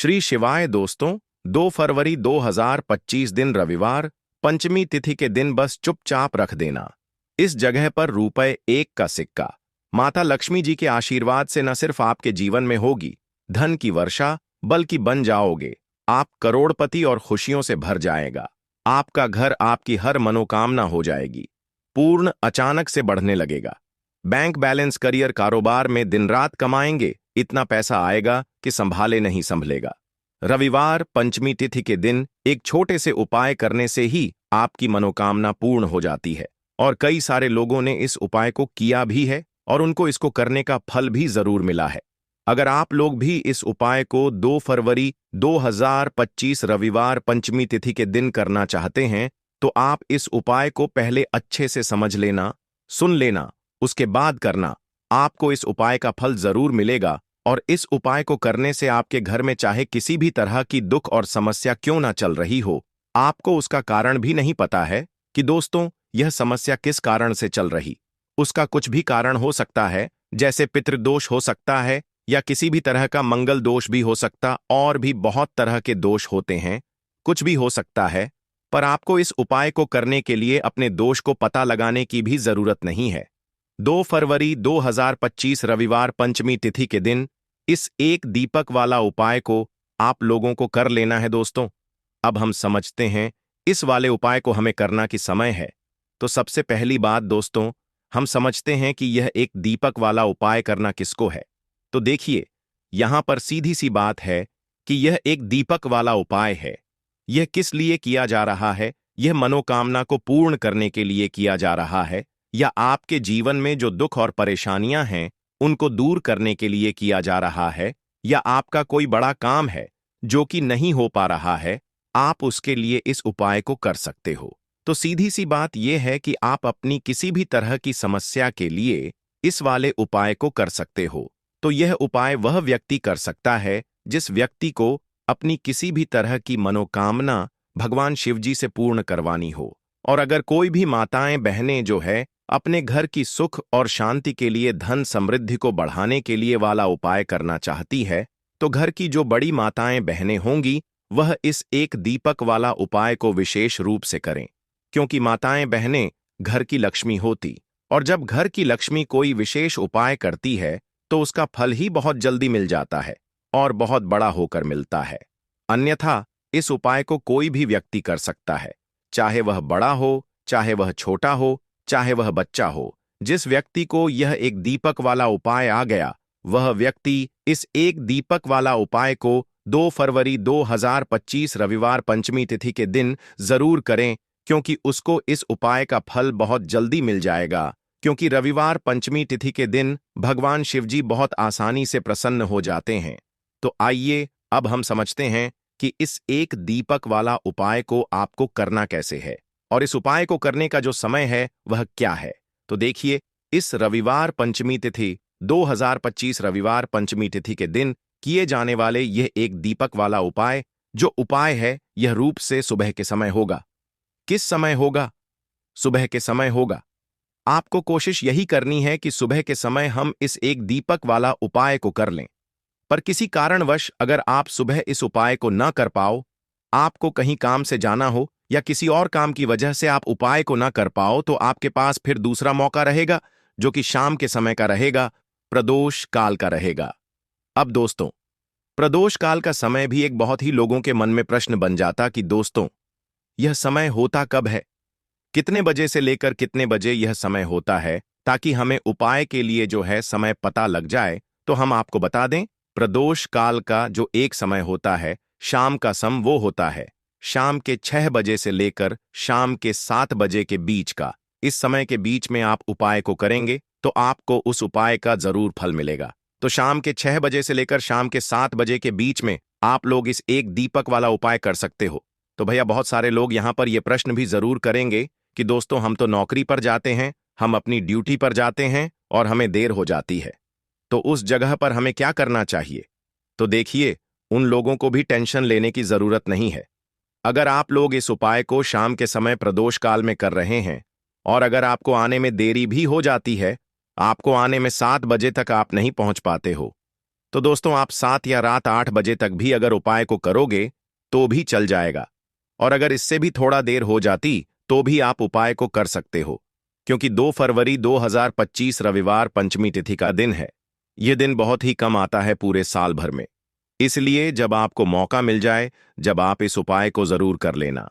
श्री शिवाय दोस्तों। 2 फरवरी 2025 दिन रविवार, पंचमी तिथि के दिन बस चुपचाप रख देना इस जगह पर ₹1 का सिक्का। माता लक्ष्मी जी के आशीर्वाद से न सिर्फ आपके जीवन में होगी धन की वर्षा, बल्कि बन जाओगे आप करोड़पति और खुशियों से भर जाएगा। आपका घर, आपकी हर मनोकामना हो जाएगी पूर्ण, अचानक से बढ़ने लगेगा। बैंक बैलेंस, करियर, कारोबार में दिन रात कमाएंगे, इतना पैसा आएगा कि संभाले नहीं संभलेगा। रविवार पंचमी तिथि के दिन एक छोटे से उपाय करने से ही आपकी मनोकामना पूर्ण हो जाती है और कई सारे लोगों ने इस उपाय को किया भी है और उनको इसको करने का फल भी जरूर मिला है। अगर आप लोग भी इस उपाय को 2 फरवरी 2025 रविवार पंचमी तिथि के दिन करना चाहते हैं तो आप इस उपाय को पहले अच्छे से समझ लेना, सुन लेना, उसके बाद करना। आपको इस उपाय का फल जरूर मिलेगा और इस उपाय को करने से आपके घर में चाहे किसी भी तरह की दुख और समस्या क्यों ना चल रही हो, आपको उसका कारण भी नहीं पता है कि दोस्तों यह समस्या किस कारण से चल रही। उसका कुछ भी कारण हो सकता है, जैसे पितृदोष हो सकता है या किसी भी तरह का मंगल दोष भी हो सकता, और भी बहुत तरह के दोष होते हैं, कुछ भी हो सकता है। पर आपको इस उपाय को करने के लिए अपने दोष को पता लगाने की भी जरूरत नहीं है। 2 फरवरी 2025 रविवार पंचमी तिथि के दिन इस एक दीपक वाला उपाय को आप लोगों को कर लेना है दोस्तों। अब हम समझते हैं इस वाले उपाय को हमें करना कि समय है। तो सबसे पहली बात दोस्तों, हम समझते हैं कि यह एक दीपक वाला उपाय करना किसको है। तो देखिए, यहां पर सीधी सी बात है कि यह एक दीपक वाला उपाय है। यह किस लिए किया जा रहा है? यह मनोकामना को पूर्ण करने के लिए किया जा रहा है, या आपके जीवन में जो दुख और परेशानियां हैं उनको दूर करने के लिए किया जा रहा है, या आपका कोई बड़ा काम है जो कि नहीं हो पा रहा है, आप उसके लिए इस उपाय को कर सकते हो। तो सीधी सी बात यह है कि आप अपनी किसी भी तरह की समस्या के लिए इस वाले उपाय को कर सकते हो। तो यह उपाय वह व्यक्ति कर सकता है जिस व्यक्ति को अपनी किसी भी तरह की मनोकामना भगवान शिव जी से पूर्ण करवानी हो। और अगर कोई भी माताएं बहनें जो है अपने घर की सुख और शांति के लिए, धन समृद्धि को बढ़ाने के लिए वाला उपाय करना चाहती है, तो घर की जो बड़ी माताएं बहनें होंगी वह इस एक दीपक वाला उपाय को विशेष रूप से करें, क्योंकि माताएं बहनें घर की लक्ष्मी होती, और जब घर की लक्ष्मी कोई विशेष उपाय करती है तो उसका फल ही बहुत जल्दी मिल जाता है और बहुत बड़ा होकर मिलता है। अन्यथा इस उपाय को कोई भी व्यक्ति कर सकता है, चाहे वह बड़ा हो, चाहे वह छोटा हो, चाहे वह बच्चा हो। जिस व्यक्ति को यह एक दीपक वाला उपाय आ गया, वह व्यक्ति इस एक दीपक वाला उपाय को 2 फरवरी 2025 रविवार पंचमी तिथि के दिन जरूर करें, क्योंकि उसको इस उपाय का फल बहुत जल्दी मिल जाएगा। क्योंकि रविवार पंचमी तिथि के दिन भगवान शिवजी बहुत आसानी से प्रसन्न हो जाते हैं। तो आइए अब हम समझते हैं कि इस एक दीपक वाला उपाय को आपको करना कैसे है और इस उपाय को करने का जो समय है वह क्या है। तो देखिए, इस रविवार पंचमी तिथि 2025 रविवार पंचमी तिथि के दिन किए जाने वाले यह एक दीपक वाला उपाय, जो उपाय है यह रूप से सुबह के समय होगा। किस समय होगा? सुबह के समय होगा। आपको कोशिश यही करनी है कि सुबह के समय हम इस एक दीपक वाला उपाय को कर लें। पर किसी कारणवश अगर आप सुबह इस उपाय को न कर पाओ, आपको कहीं काम से जाना हो या किसी और काम की वजह से आप उपाय को न कर पाओ, तो आपके पास फिर दूसरा मौका रहेगा, जो कि शाम के समय का रहेगा, प्रदोष काल का रहेगा। अब दोस्तों, प्रदोष काल का समय भी एक बहुत ही लोगों के मन में प्रश्न बन जाता कि दोस्तों यह समय होता कब है, कितने बजे से लेकर कितने बजे यह समय होता है, ताकि हमें उपाय के लिए जो है समय पता लग जाए। तो हम आपको बता दें, प्रदोष काल का जो एक समय होता है शाम का सम, वो होता है शाम के 6 बजे से लेकर शाम के 7 बजे के बीच का। इस समय के बीच में आप उपाय को करेंगे तो आपको उस उपाय का जरूर फल मिलेगा। तो शाम के 6 बजे से लेकर शाम के 7 बजे के बीच में आप लोग इस एक दीपक वाला उपाय कर सकते हो। तो भैया, बहुत सारे लोग यहां पर यह प्रश्न भी जरूर करेंगे कि दोस्तों हम तो नौकरी पर जाते हैं, हम अपनी ड्यूटी पर जाते हैं और हमें देर हो जाती है, तो उस जगह पर हमें क्या करना चाहिए? तो देखिए, उन लोगों को भी टेंशन लेने की जरूरत नहीं है। अगर आप लोग इस उपाय को शाम के समय प्रदोष काल में कर रहे हैं और अगर आपको आने में देरी भी हो जाती है, आपको आने में 7 बजे तक आप नहीं पहुंच पाते हो, तो दोस्तों आप 7 या रात 8 बजे तक भी अगर उपाय को करोगे तो भी चल जाएगा। और अगर इससे भी थोड़ा देर हो जाती तो भी आप उपाय को कर सकते हो, क्योंकि 2 फरवरी 2025 रविवार पंचमी तिथि का दिन है। यह दिन बहुत ही कम आता है पूरे साल भर में। इसलिए जब आपको मौका मिल जाए, जब आप इस उपाय को जरूर कर लेना।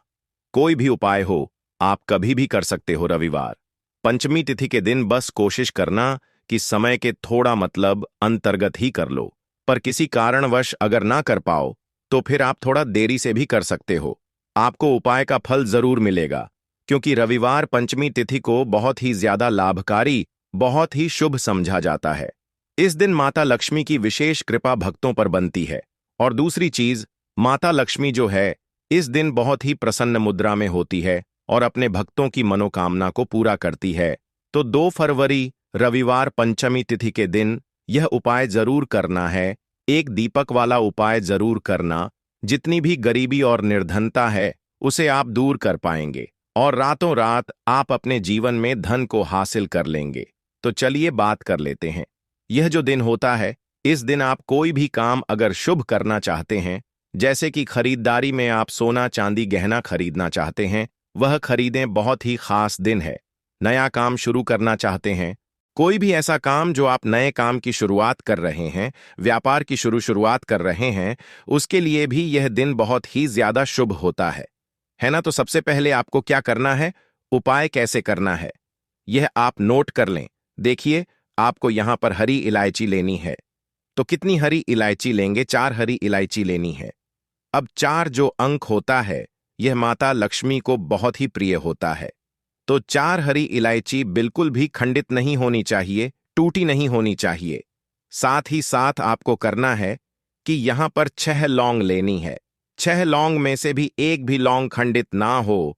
कोई भी उपाय हो, आप कभी भी कर सकते हो रविवार पंचमी तिथि के दिन। बस कोशिश करना कि समय के थोड़ा मतलब अंतर्गत ही कर लो। पर किसी कारणवश अगर ना कर पाओ तो फिर आप थोड़ा देरी से भी कर सकते हो। आपको उपाय का फल जरूर मिलेगा, क्योंकि रविवार पंचमी तिथि को बहुत ही ज्यादा लाभकारी, बहुत ही शुभ समझा जाता है। इस दिन माता लक्ष्मी की विशेष कृपा भक्तों पर बनती है। और दूसरी चीज, माता लक्ष्मी जो है इस दिन बहुत ही प्रसन्न मुद्रा में होती है और अपने भक्तों की मनोकामना को पूरा करती है। तो 2 फरवरी रविवार पंचमी तिथि के दिन यह उपाय जरूर करना है। एक दीपक वाला उपाय जरूर करना। जितनी भी गरीबी और निर्धनता है उसे आप दूर कर पाएंगे और रातों रात आप अपने जीवन में धन को हासिल कर लेंगे। तो चलिए बात कर लेते हैं। यह जो दिन होता है, इस दिन आप कोई भी काम अगर शुभ करना चाहते हैं, जैसे कि खरीदारी में आप सोना चांदी गहना खरीदना चाहते हैं, वह खरीदें। बहुत ही खास दिन है। नया काम शुरू करना चाहते हैं, कोई भी ऐसा काम जो आप नए काम की शुरुआत कर रहे हैं, व्यापार की शुरुआत कर रहे हैं, उसके लिए भी यह दिन बहुत ही ज्यादा शुभ होता है ना। तो सबसे पहले आपको क्या करना है, उपाय कैसे करना है, यह आप नोट कर लें। देखिए, आपको यहां पर हरी इलायची लेनी है। तो कितनी हरी इलायची लेंगे? 4 हरी इलायची लेनी है। अब 4 जो अंक होता है, यह माता लक्ष्मी को बहुत ही प्रिय होता है। तो 4 हरी इलायची बिल्कुल भी खंडित नहीं होनी चाहिए, टूटी नहीं होनी चाहिए। साथ ही साथ आपको करना है कि यहां पर 6 लौंग लेनी है। 6 लौंग में से भी एक भी लौंग खंडित ना हो,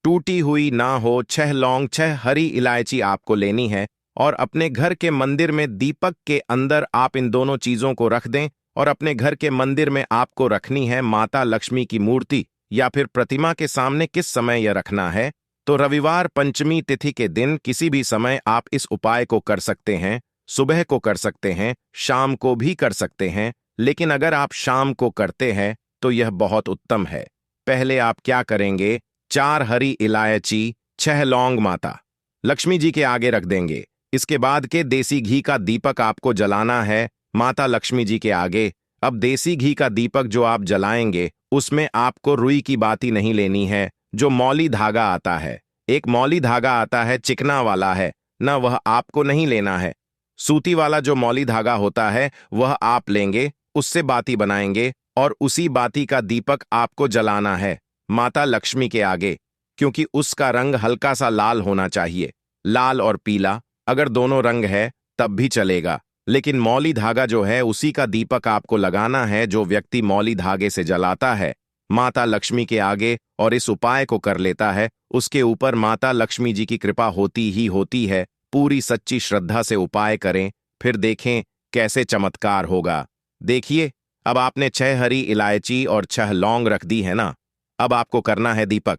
टूटी हुई ना हो। 6 लौंग, 6 हरी इलायची आपको लेनी है और अपने घर के मंदिर में दीपक के अंदर आप इन दोनों चीजों को रख दें। और अपने घर के मंदिर में आपको रखनी है माता लक्ष्मी की मूर्ति या फिर प्रतिमा के सामने। किस समय यह रखना है? तो रविवार पंचमी तिथि के दिन किसी भी समय आप इस उपाय को कर सकते हैं। सुबह को कर सकते हैं, शाम को भी कर सकते हैं, लेकिन अगर आप शाम को करते हैं तो यह बहुत उत्तम है। पहले आप क्या करेंगे, 4 हरी इलायची, 6 लौंग माता लक्ष्मी जी के आगे रख देंगे। इसके बाद के देसी घी का दीपक आपको जलाना है माता लक्ष्मी जी के आगे। अब देसी घी का दीपक जो आप जलाएंगे, उसमें आपको रुई की बाती नहीं लेनी है, जो मौली धागा आता है। एक मौली धागा आता है, चिकना वाला है ना, वह आपको नहीं लेना है। सूती वाला जो मौली धागा होता है वह आप लेंगे, उससे बाती बनाएंगे और उसी बाती का दीपक आपको जलाना है माता लक्ष्मी के आगे, क्योंकि उसका रंग हल्का सा लाल होना चाहिए। लाल और पीला, अगर दोनों रंग है तब भी चलेगा, लेकिन मौली धागा जो है उसी का दीपक आपको लगाना है। जो व्यक्ति मौली धागे से जलाता है माता लक्ष्मी के आगे और इस उपाय को कर लेता है, उसके ऊपर माता लक्ष्मी जी की कृपा होती ही होती है। पूरी सच्ची श्रद्धा से उपाय करें, फिर देखें कैसे चमत्कार होगा। देखिए, अब आपने 6 हरी इलायची और 6 लौंग रख दी है ना। अब आपको करना है दीपक।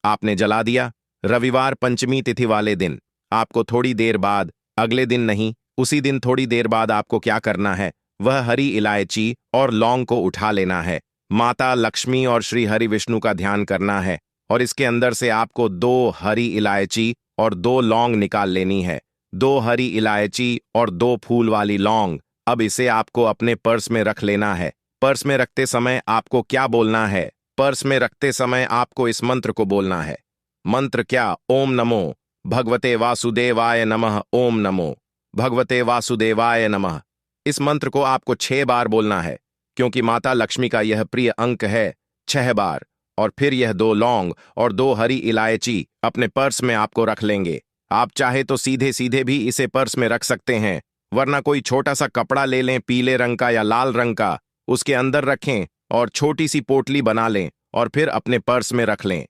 आपने जला दिया। रविवार पंचमी तिथि वाले दिन आपको थोड़ी देर बाद, अगले दिन नहीं, उसी दिन थोड़ी देर बाद आपको क्या करना है, वह हरी इलायची और लौंग को उठा लेना है। माता लक्ष्मी और श्री हरि विष्णु का ध्यान करना है और इसके अंदर से आपको 2 हरी इलायची और 2 लौंग निकाल लेनी है। 2 हरी इलायची और 2 फूल वाली लौंग। अब इसे आपको अपने पर्स में रख लेना है। पर्स में रखते समय आपको क्या बोलना है? पर्स में रखते समय आपको इस मंत्र को बोलना है। मंत्र क्या? ओम नमो भगवते वासुदेवाय नमः। ओम नमो भगवते वासुदेवाय नमः। इस मंत्र को आपको 6 बार बोलना है, क्योंकि माता लक्ष्मी का यह प्रिय अंक है। 6 बार। और फिर यह 2 लौंग और 2 हरी इलायची अपने पर्स में आपको रख लेंगे। आप चाहे तो सीधे सीधे भी इसे पर्स में रख सकते हैं, वरना कोई छोटा सा कपड़ा ले लें, पीले रंग का या लाल रंग का, उसके अंदर रखें और छोटी सी पोटली बना लें और फिर अपने पर्स में रख लें।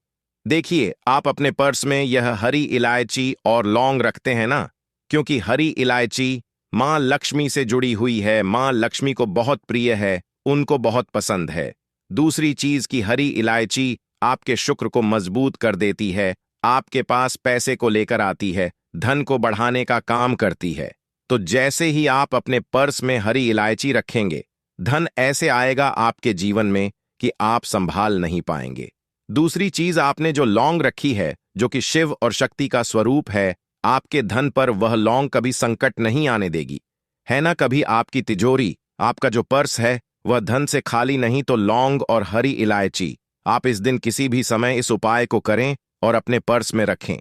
देखिए, आप अपने पर्स में यह हरी इलायची और लौंग रखते हैं ना, क्योंकि हरी इलायची मां लक्ष्मी से जुड़ी हुई है, मां लक्ष्मी को बहुत प्रिय है, उनको बहुत पसंद है। दूसरी चीज की हरी इलायची आपके शुक्र को मजबूत कर देती है, आपके पास पैसे को लेकर आती है, धन को बढ़ाने का काम करती है। तो जैसे ही आप अपने पर्स में हरी इलायची रखेंगे, धन ऐसे आएगा आपके जीवन में कि आप संभाल नहीं पाएंगे। दूसरी चीज, आपने जो लौंग रखी है, जो कि शिव और शक्ति का स्वरूप है, आपके धन पर वह लौंग कभी संकट नहीं आने देगी, है ना। कभी आपकी तिजोरी, आपका जो पर्स है, वह धन से खाली नहीं। तो लौंग और हरी इलायची आप इस दिन किसी भी समय इस उपाय को करें और अपने पर्स में रखें।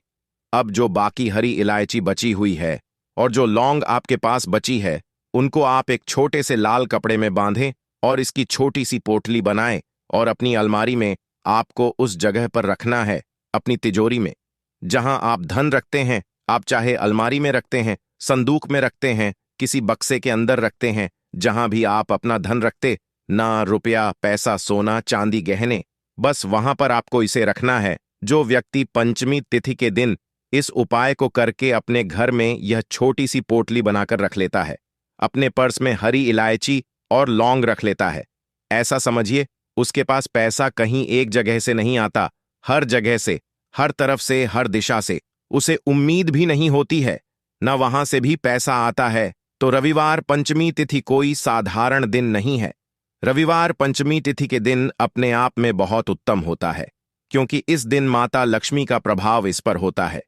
अब जो बाकी हरी इलायची बची हुई है और जो लौंग आपके पास बची है, उनको आप एक छोटे से लाल कपड़े में बांधें और इसकी छोटी सी पोटली बनाएं और अपनी अलमारी में आपको उस जगह पर रखना है, अपनी तिजोरी में। जहां आप धन रखते हैं, आप चाहे अलमारी में रखते हैं, संदूक में रखते हैं, किसी बक्से के अंदर रखते हैं, जहां भी आप अपना धन रखते, ना रुपया, पैसा, सोना, चांदी, गहने, बस वहां पर आपको इसे रखना है। जो व्यक्ति पंचमी तिथि के दिन इस उपाय को करके अपने घर में यह छोटी सी पोटली बनाकर रख लेता है, अपने पर्स में हरी इलायची और लौंग रख लेता है, ऐसा समझिए उसके पास पैसा कहीं एक जगह से नहीं आता, हर जगह से, हर तरफ से, हर दिशा से। उसे उम्मीद भी नहीं होती है, न वहां से भी पैसा आता है। तो रविवार पंचमी तिथि कोई साधारण दिन नहीं है। रविवार पंचमी तिथि के दिन अपने आप में बहुत उत्तम होता है, क्योंकि इस दिन माता लक्ष्मी का प्रभाव इस पर होता है।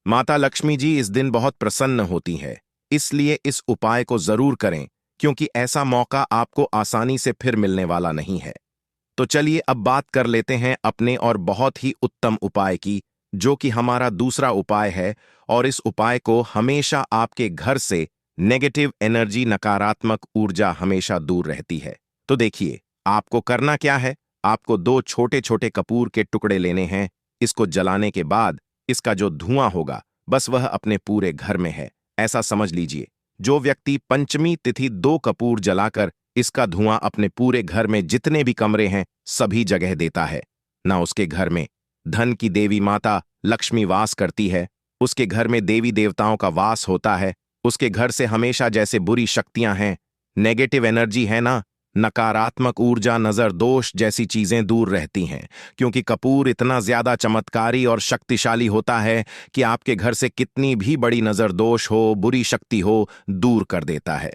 माता लक्ष्मी जी इस दिन बहुत प्रसन्न होती है, इसलिए इस उपाय को जरूर करें, क्योंकि ऐसा मौका आपको आसानी से फिर मिलने वाला नहीं है। तो चलिए अब बात कर लेते हैं अपने और बहुत ही उत्तम उपाय की, जो कि हमारा दूसरा उपाय है। और इस उपाय को हमेशा आपके घर से नेगेटिव एनर्जी, नकारात्मक ऊर्जा हमेशा दूर रहती है। तो देखिए, आपको करना क्या है। आपको 2 छोटे छोटे कपूर के टुकड़े लेने हैं। इसको जलाने के बाद इसका जो धुआं होगा, बस वह अपने पूरे घर में है, ऐसा समझ लीजिए। जो व्यक्ति पंचमी तिथि 2 कपूर जलाकर इसका धुआं अपने पूरे घर में जितने भी कमरे हैं सभी जगह देता है, ना उसके घर में धन की देवी माता लक्ष्मी वास करती है, उसके घर में देवी देवताओं का वास होता है, उसके घर से हमेशा जैसे बुरी शक्तियां हैं, नेगेटिव एनर्जी है ना, नकारात्मक ऊर्जा, नजर दोष जैसी चीजें दूर रहती हैं। क्योंकि कपूर इतना ज्यादा चमत्कारी और शक्तिशाली होता है कि आपके घर से कितनी भी बड़ी नजर दोष हो, बुरी शक्ति हो, दूर कर देता है।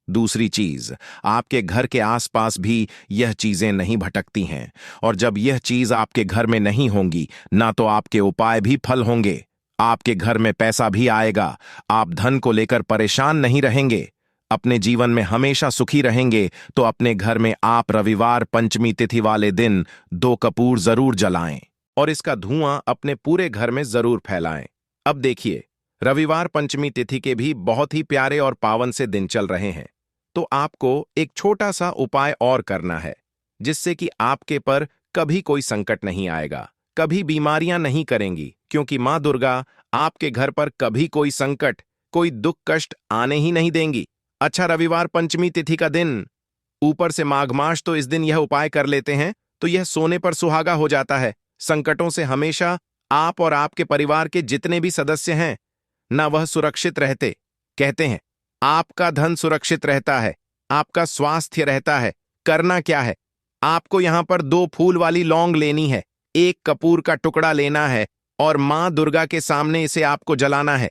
दूसरी चीज, आपके घर के आसपास भी यह चीजें नहीं भटकती हैं, और जब यह चीज आपके घर में नहीं होंगी, ना तो आपके उपाय भी फल होंगे, आपके घर में पैसा भी आएगा, आप धन को लेकर परेशान नहीं रहेंगे, अपने जीवन में हमेशा सुखी रहेंगे। तो अपने घर में आप रविवार पंचमी तिथि वाले दिन 2 कपूर जरूर जलाएं और इसका धुआं अपने पूरे घर में जरूर फैलाएं। अब देखिए, रविवार पंचमी तिथि के भी बहुत ही प्यारे और पावन से दिन चल रहे हैं। तो आपको एक छोटा सा उपाय और करना है, जिससे कि आपके पर कभी कोई संकट नहीं आएगा, कभी बीमारियां नहीं करेंगी, क्योंकि मां दुर्गा आपके घर पर कभी कोई संकट, कोई दुख कष्ट आने ही नहीं देंगी। अच्छा, रविवार पंचमी तिथि का दिन, ऊपर से माघ मास, तो इस दिन यह उपाय कर लेते हैं तो यह सोने पर सुहागा हो जाता है। संकटों से हमेशा आप और आपके परिवार के जितने भी सदस्य हैं ना, वह सुरक्षित रहते। कहते हैं, आपका धन सुरक्षित रहता है, आपका स्वास्थ्य रहता है। करना क्या है, आपको यहां पर 2 फूल वाली लौंग लेनी है, 1 कपूर का टुकड़ा लेना है और मां दुर्गा के सामने इसे आपको जलाना है।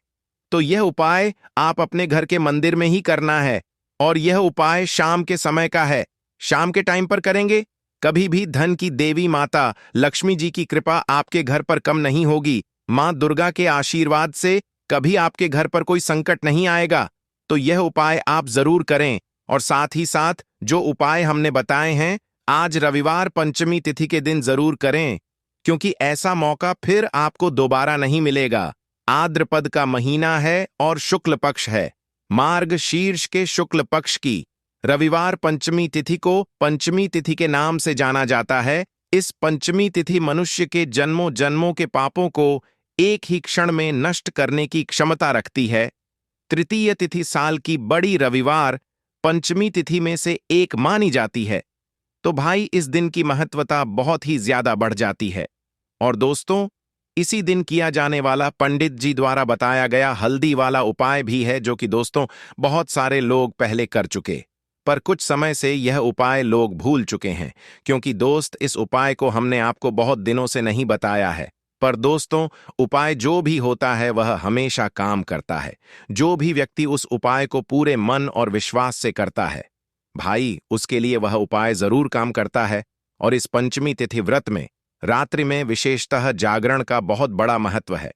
तो यह उपाय आप अपने घर के मंदिर में ही करना है, और यह उपाय शाम के समय का है। शाम के टाइम पर करेंगे, कभी भी धन की देवी माता लक्ष्मी जी की कृपा आपके घर पर कम नहीं होगी। मां दुर्गा के आशीर्वाद से कभी आपके घर पर कोई संकट नहीं आएगा। तो यह उपाय आप जरूर करें, और साथ ही साथ जो उपाय हमने बताए हैं आज रविवार पंचमी तिथि के दिन जरूर करें, क्योंकि ऐसा मौका फिर आपको दोबारा नहीं मिलेगा। आद्रपद का महीना है और शुक्ल पक्ष है, मार्ग शीर्ष के शुक्ल पक्ष की रविवार पंचमी तिथि को पंचमी तिथि के नाम से जाना जाता है। इस पंचमी तिथि मनुष्य के जन्मों जन्मों के पापों को एक ही क्षण में नष्ट करने की क्षमता रखती है। तृतीय तिथि साल की बड़ी रविवार पंचमी तिथि में से एक मानी जाती है। तो भाई, इस दिन की महत्वता बहुत ही ज्यादा बढ़ जाती है। और दोस्तों, इसी दिन किया जाने वाला पंडित जी द्वारा बताया गया हल्दी वाला उपाय भी है, जो कि दोस्तों बहुत सारे लोग पहले कर चुके, पर कुछ समय से यह उपाय लोग भूल चुके हैं, क्योंकि दोस्त इस उपाय को हमने आपको बहुत दिनों से नहीं बताया है। पर दोस्तों, उपाय जो भी होता है वह हमेशा काम करता है। जो भी व्यक्ति उस उपाय को पूरे मन और विश्वास से करता है, भाई, उसके लिए वह उपाय जरूर काम करता है। और इस पंचमी तिथि व्रत में रात्रि में विशेषतः जागरण का बहुत बड़ा महत्व है।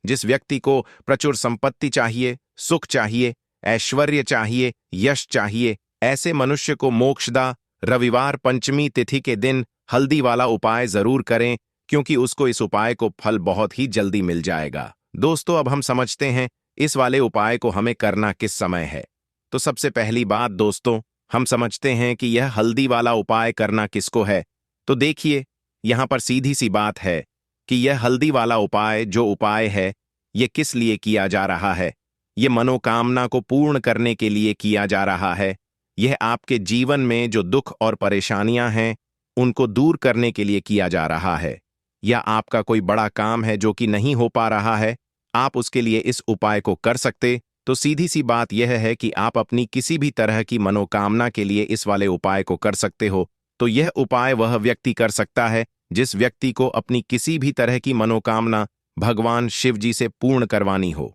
जिस व्यक्ति को प्रचुर संपत्ति चाहिए, सुख चाहिए, ऐश्वर्य चाहिए, यश चाहिए, ऐसे मनुष्य को मोक्षदा रविवार पंचमी तिथि के दिन हल्दी वाला उपाय जरूर करें, क्योंकि उसको इस उपाय को फल बहुत ही जल्दी मिल जाएगा। दोस्तों, अब हम समझते हैं इस वाले उपाय को हमें करना किस समय है। तो सबसे पहली बात दोस्तों, हम समझते हैं कि यह हल्दी वाला उपाय करना किसको है। तो देखिए, यहां पर सीधी सी बात है कि यह हल्दी वाला उपाय जो उपाय है, यह किस लिए किया जा रहा है। यह मनोकामना को पूर्ण करने के लिए किया जा रहा है। यह आपके जीवन में जो दुख और परेशानियां हैं, उनको दूर करने के लिए किया जा रहा है। या आपका कोई बड़ा काम है जो कि नहीं हो पा रहा है, आप उसके लिए इस उपाय को कर सकते। तो सीधी सी बात यह है कि आप अपनी किसी भी तरह की मनोकामना के लिए इस वाले उपाय को कर सकते हो। तो यह उपाय वह व्यक्ति कर सकता है जिस व्यक्ति को अपनी किसी भी तरह की मनोकामना भगवान शिव जी से पूर्ण करवानी हो।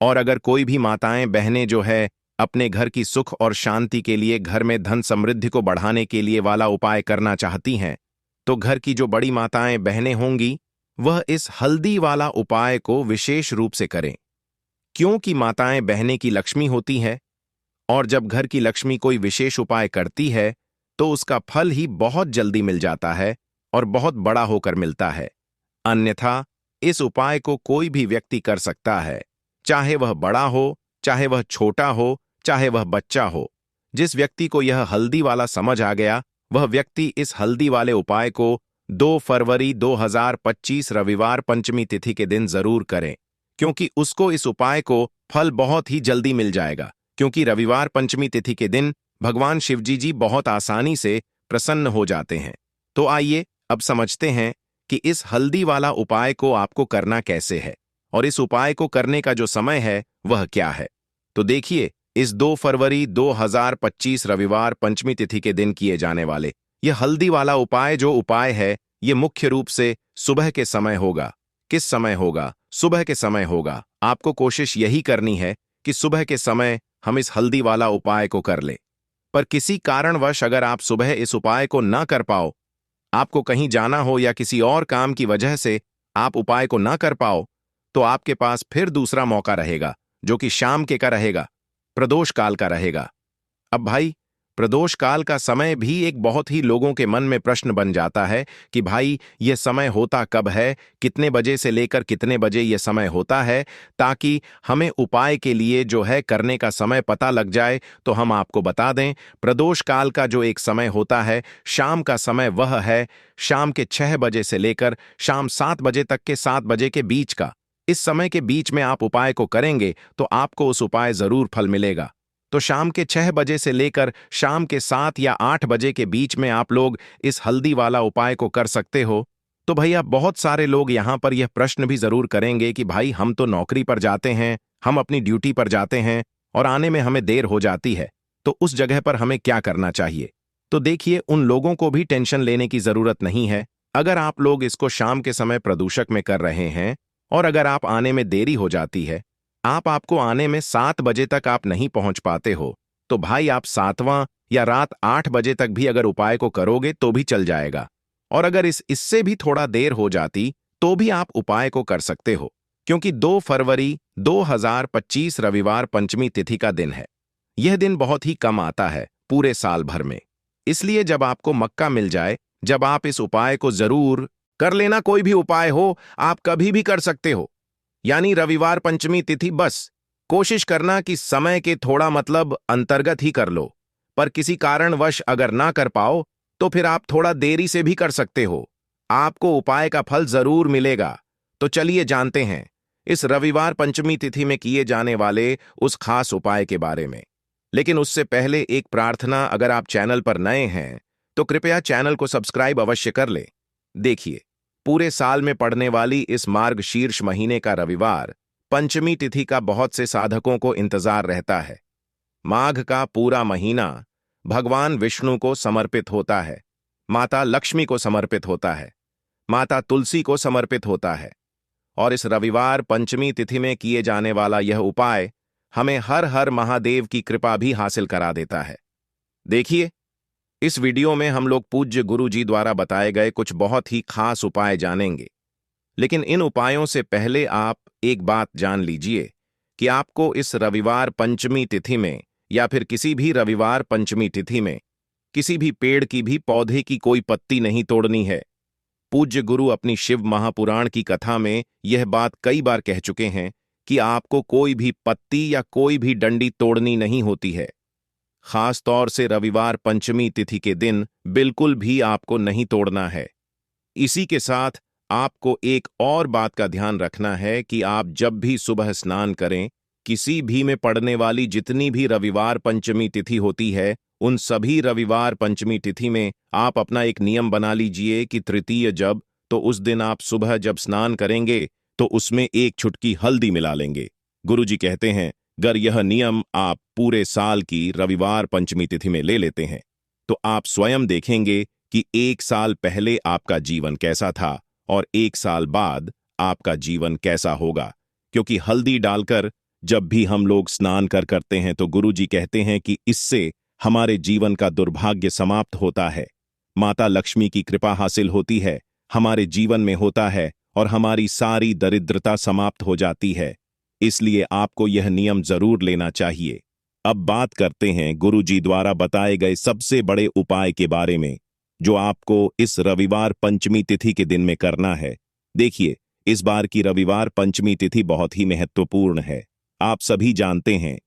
और अगर कोई भी माताएं बहनें जो है अपने घर की सुख और शांति के लिए, घर में धन समृद्धि को बढ़ाने के लिए वाला उपाय करना चाहती हैं, तो घर की जो बड़ी माताएं बहनें होंगी वह इस हल्दी वाला उपाय को विशेष रूप से करें। क्योंकि माताएं बहनें की लक्ष्मी होती है, और जब घर की लक्ष्मी कोई विशेष उपाय करती है तो उसका फल ही बहुत जल्दी मिल जाता है और बहुत बड़ा होकर मिलता है। अन्यथा इस उपाय को कोई भी व्यक्ति कर सकता है, चाहे वह बड़ा हो, चाहे वह छोटा हो, चाहे वह बच्चा हो। जिस व्यक्ति को यह हल्दी वाला समझ आ गया, वह व्यक्ति इस हल्दी वाले उपाय को 2 फरवरी 2025 रविवार पंचमी तिथि के दिन जरूर करें, क्योंकि उसको इस उपाय को फल बहुत ही जल्दी मिल जाएगा। क्योंकि रविवार पंचमी तिथि के दिन भगवान शिवजी जी बहुत आसानी से प्रसन्न हो जाते हैं। तो आइए अब समझते हैं कि इस हल्दी वाला उपाय को आपको करना कैसे है, और इस उपाय को करने का जो समय है वह क्या है। तो देखिए, इस 2 फरवरी 2025 रविवार पंचमी तिथि के दिन किए जाने वाले यह हल्दी वाला उपाय जो उपाय है, ये मुख्य रूप से सुबह के समय होगा। किस समय होगा? सुबह के समय होगा। आपको कोशिश यही करनी है कि सुबह के समय हम इस हल्दी वाला उपाय को कर ले। पर किसी कारणवश अगर आप सुबह इस उपाय को ना कर पाओ, आपको कहीं जाना हो या किसी और काम की वजह से आप उपाय को ना कर पाओ, तो आपके पास फिर दूसरा मौका रहेगा, जो कि शाम के का रहेगा, प्रदोष काल का रहेगा। अब भाई, प्रदोष काल का समय भी एक बहुत ही लोगों के मन में प्रश्न बन जाता है कि भाई यह समय होता कब है, कितने बजे से लेकर कितने बजे यह समय होता है, ताकि हमें उपाय के लिए जो है करने का समय पता लग जाए। तो हम आपको बता दें, प्रदोष काल का जो एक समय होता है, शाम का समय, वह है शाम के 6 बजे से लेकर शाम 7 बजे तक के 7 बजे के बीच का। इस समय के बीच में आप उपाय को करेंगे तो आपको उस उपाय जरूर फल मिलेगा। तो शाम के 6 बजे से लेकर शाम के 7 या 8 बजे के बीच में आप लोग इस हल्दी वाला उपाय को कर सकते हो। तो भैया, बहुत सारे लोग यहाँ पर यह प्रश्न भी जरूर करेंगे कि भाई हम तो नौकरी पर जाते हैं, हम अपनी ड्यूटी पर जाते हैं और आने में हमें देर हो जाती है, तो उस जगह पर हमें क्या करना चाहिए। तो देखिए, उन लोगों को भी टेंशन लेने की जरूरत नहीं है। अगर आप लोग इसको शाम के समय प्रदूषक में कर रहे हैं और अगर आप आने में देरी हो जाती है, आपको आने में 7 बजे तक आप नहीं पहुंच पाते हो, तो भाई आप 7वां या रात 8 बजे तक भी अगर उपाय को करोगे तो भी चल जाएगा। और अगर इससे भी थोड़ा देर हो जाती तो भी आप उपाय को कर सकते हो, क्योंकि 2 फरवरी 2025 रविवार पंचमी तिथि का दिन है। यह दिन बहुत ही कम आता है पूरे साल भर में। इसलिए जब आपको मौका मिल जाए, जब आप इस उपाय को जरूर कर लेना। कोई भी उपाय हो, आप कभी भी कर सकते हो, यानी रविवार पंचमी तिथि। बस कोशिश करना कि समय के थोड़ा मतलब अंतर्गत ही कर लो। पर किसी कारणवश अगर ना कर पाओ तो फिर आप थोड़ा देरी से भी कर सकते हो, आपको उपाय का फल जरूर मिलेगा। तो चलिए जानते हैं इस रविवार पंचमी तिथि में किए जाने वाले उस खास उपाय के बारे में। लेकिन उससे पहले एक प्रार्थना, अगर आप चैनल पर नए हैं तो कृपया चैनल को सब्सक्राइब अवश्य कर ले। देखिए, पूरे साल में पड़ने वाली इस मार्गशीर्ष महीने का रविवार पंचमी तिथि का बहुत से साधकों को इंतजार रहता है। माघ का पूरा महीना भगवान विष्णु को समर्पित होता है, माता लक्ष्मी को समर्पित होता है, माता तुलसी को समर्पित होता है, और इस रविवार पंचमी तिथि में किए जाने वाला यह उपाय हमें हर हर महादेव की कृपा भी हासिल करा देता है। देखिए, इस वीडियो में हम लोग पूज्य गुरु जी द्वारा बताए गए कुछ बहुत ही खास उपाय जानेंगे। लेकिन इन उपायों से पहले आप एक बात जान लीजिए कि आपको इस रविवार पंचमी तिथि में या फिर किसी भी रविवार पंचमी तिथि में किसी भी पेड़ की भी पौधे की कोई पत्ती नहीं तोड़नी है। पूज्य गुरु अपनी शिव महापुराण की कथा में यह बात कई बार कह चुके हैं कि आपको कोई भी पत्ती या कोई भी डंडी तोड़नी नहीं होती है। खास तौर से रविवार पंचमी तिथि के दिन बिल्कुल भी आपको नहीं तोड़ना है। इसी के साथ आपको एक और बात का ध्यान रखना है कि आप जब भी सुबह स्नान करें, किसी भी में पड़ने वाली जितनी भी रविवार पंचमी तिथि होती है, उन सभी रविवार पंचमी तिथि में आप अपना एक नियम बना लीजिए कि तृतीय जब, तो उस दिन आप सुबह जब स्नान करेंगे तो उसमें एक चुटकी हल्दी मिला लेंगे। गुरुजी कहते हैं, अगर यह नियम आप पूरे साल की रविवार पंचमी तिथि में ले लेते हैं तो आप स्वयं देखेंगे कि एक साल पहले आपका जीवन कैसा था और एक साल बाद आपका जीवन कैसा होगा। क्योंकि हल्दी डालकर जब भी हम लोग स्नान करते हैं तो गुरुजी कहते हैं कि इससे हमारे जीवन का दुर्भाग्य समाप्त होता है, माता लक्ष्मी की कृपा हासिल होती है, हमारे जीवन में होता है और हमारी सारी दरिद्रता समाप्त हो जाती है। इसलिए आपको यह नियम जरूर लेना चाहिए। अब बात करते हैं गुरुजी द्वारा बताए गए सबसे बड़े उपाय के बारे में, जो आपको इस रविवार पंचमी तिथि के दिन में करना है। देखिए, इस बार की रविवार पंचमी तिथि बहुत ही महत्वपूर्ण है। आप सभी जानते हैं,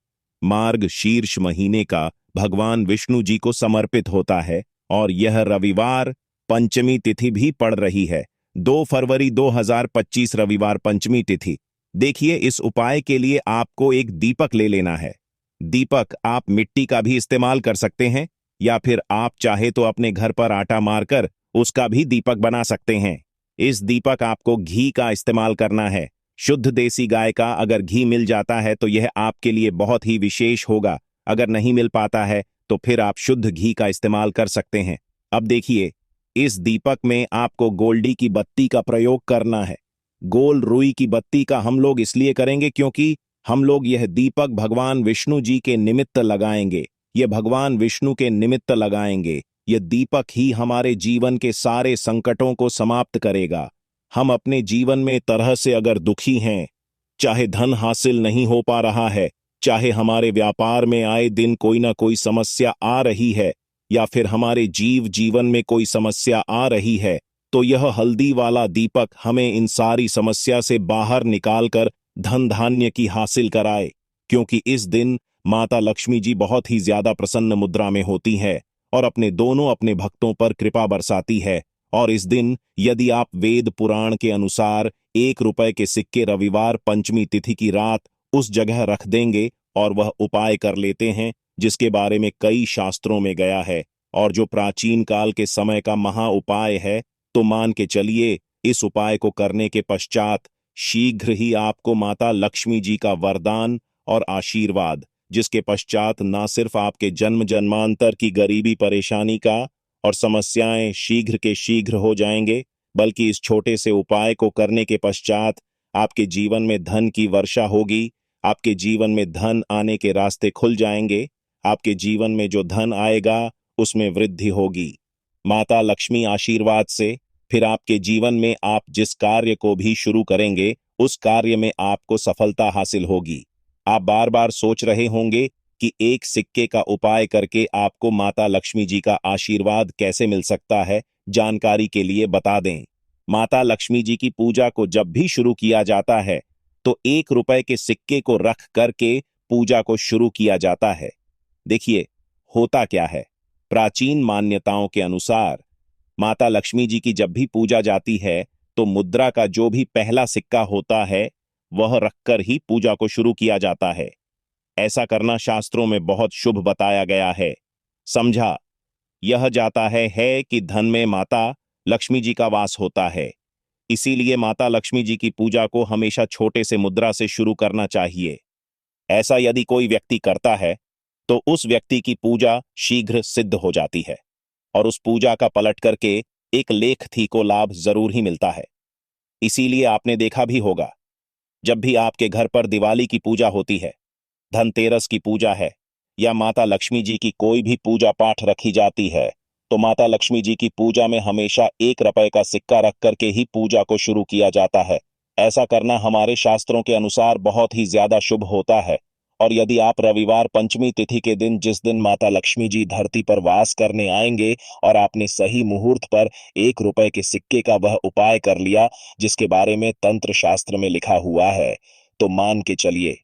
मार्ग शीर्ष महीने का भगवान विष्णु जी को समर्पित होता है और यह रविवार पंचमी तिथि भी पड़ रही है। 2 फरवरी 2025 रविवार पंचमी तिथि। देखिए, इस उपाय के लिए आपको एक दीपक ले लेना है। दीपक आप मिट्टी का भी इस्तेमाल कर सकते हैं या फिर आप चाहे तो अपने घर पर आटा मारकर उसका भी दीपक बना सकते हैं। इस दीपक आपको घी का इस्तेमाल करना है। शुद्ध देसी गाय का अगर घी मिल जाता है तो यह आपके लिए बहुत ही विशेष होगा। अगर नहीं मिल पाता है तो फिर आप शुद्ध घी का इस्तेमाल कर सकते हैं। अब देखिए, इस दीपक में आपको गोल्डी की बत्ती का प्रयोग करना है। गोल रुई की बत्ती का हम लोग इसलिए करेंगे क्योंकि हम लोग यह दीपक भगवान विष्णु जी के निमित्त लगाएंगे। यह भगवान विष्णु के निमित्त लगाएंगे। यह दीपक ही हमारे जीवन के सारे संकटों को समाप्त करेगा। हम अपने जीवन में तरह से अगर दुखी हैं, चाहे धन हासिल नहीं हो पा रहा है, चाहे हमारे व्यापार में आए दिन कोई ना कोई समस्या आ रही है, या फिर हमारे जीवन में कोई समस्या आ रही है, तो यह हल्दी वाला दीपक हमें इन सारी समस्या से बाहर निकालकर धन धान्य की हासिल कराए। क्योंकि इस दिन माता लक्ष्मी जी बहुत ही ज्यादा प्रसन्न मुद्रा में होती है और अपने भक्तों पर कृपा बरसाती है। और इस दिन यदि आप वेद पुराण के अनुसार 1 रुपए के सिक्के रविवार पंचमी तिथि की रात उस जगह रख देंगे और वह उपाय कर लेते हैं, जिसके बारे में कई शास्त्रों में गया है और जो प्राचीन काल के समय का महा उपाय है, तो मान के चलिए इस उपाय को करने के पश्चात शीघ्र ही आपको माता लक्ष्मी जी का वरदान और आशीर्वाद, जिसके पश्चात ना सिर्फ आपके जन्म जन्मांतर की गरीबी परेशानी का और समस्याएं शीघ्र के शीघ्र हो जाएंगे, बल्कि इस छोटे से उपाय को करने के पश्चात आपके जीवन में धन की वर्षा होगी। आपके जीवन में धन आने के रास्ते खुल जाएंगे। आपके जीवन में जो धन आएगा उसमें वृद्धि होगी। माता लक्ष्मी आशीर्वाद से फिर आपके जीवन में आप जिस कार्य को भी शुरू करेंगे उस कार्य में आपको सफलता हासिल होगी। आप बार बार सोच रहे होंगे कि एक सिक्के का उपाय करके आपको माता लक्ष्मी जी का आशीर्वाद कैसे मिल सकता है। जानकारी के लिए बता दें, माता लक्ष्मी जी की पूजा को जब भी शुरू किया जाता है तो 1 रुपए के सिक्के को रख करके पूजा को शुरू किया जाता है। देखिए, होता क्या है, प्राचीन मान्यताओं के अनुसार माता लक्ष्मी जी की जब भी पूजा जाती है तो मुद्रा का जो भी पहला सिक्का होता है वह रखकर ही पूजा को शुरू किया जाता है। ऐसा करना शास्त्रों में बहुत शुभ बताया गया है। समझा, यह जाता है कि धन में माता लक्ष्मी जी का वास होता है। इसीलिए माता लक्ष्मी जी की पूजा को हमेशा छोटे से मुद्रा से शुरू करना चाहिए। ऐसा यदि कोई व्यक्ति करता है तो उस व्यक्ति की पूजा शीघ्र सिद्ध हो जाती है और उस पूजा का पलट करके एक लेख थी को लाभ जरूर ही मिलता है। इसीलिए आपने देखा भी होगा, जब भी आपके घर पर दिवाली की पूजा होती है, धनतेरस की पूजा है, या माता लक्ष्मी जी की कोई भी पूजा पाठ रखी जाती है, तो माता लक्ष्मी जी की पूजा में हमेशा 1 रुपए का सिक्का रख करके ही पूजा को शुरू किया जाता है। ऐसा करना हमारे शास्त्रों के अनुसार बहुत ही ज्यादा शुभ होता है। और यदि आप रविवार पंचमी तिथि के दिन, जिस दिन माता लक्ष्मी जी धरती पर वास करने आएंगे, और आपने सही मुहूर्त पर 1 रुपए के सिक्के का वह उपाय कर लिया जिसके बारे में तंत्र शास्त्र में लिखा हुआ है, तो मान के चलिए